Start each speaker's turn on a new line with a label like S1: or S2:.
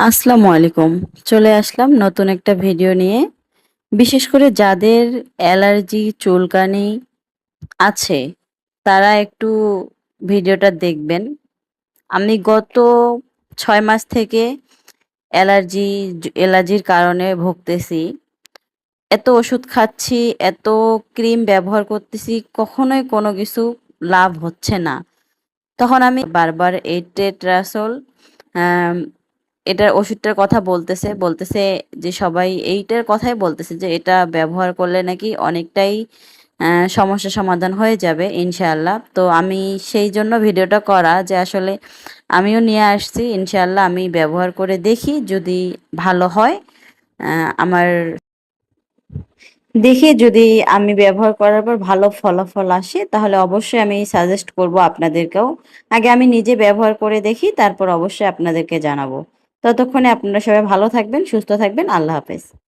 S1: আসসালামু আলাইকুম। চলে আসলাম নতুন একটা ভিডিও নিয়ে। বিশেষ করে যাদের অ্যালার্জি, চুলকানি আছে, তারা একটু ভিডিওটা দেখবেন। আমি গত ৬ মাস থেকে অ্যালার্জির কারণে ভুগতেছি। এত ওষুধ খাচ্ছি, এত ক্রিম ব্যবহার করতেছি, কখনোই কোনো কিছু লাভ হচ্ছে না। তখন আমি বারবার এই টেট্রাসোল আম এটার ওষুধটার কথা বলতেছে যে সবাই এইটার কথাই বলতেছে যে এটা ব্যবহার করলে নাকি অনেকটাই সমস্যার সমাধান হয়ে যাবে ইনশাআল্লাহ। তো আমি সেই জন্য ভিডিওটা করা যে আসলে আমিও নিয়ে আসছি। ইনশাআল্লাহ আমি ব্যবহার করে দেখি যদি ভালো হয়। আমার দেখি যদি আমি ব্যবহার করার পর ভালো ফলাফল আসে তাহলে অবশ্যই আমি সাজেস্ট করব আপনাদেরকেও। আগে আমি নিজে ব্যবহার করে দেখি তারপর অবশ্যই আপনাদেরকে জানাবো। ততক্ষণে আপনারা সবাই ভালো থাকবেন, সুস্থ থাকবেন। আল্লাহ হাফেজ।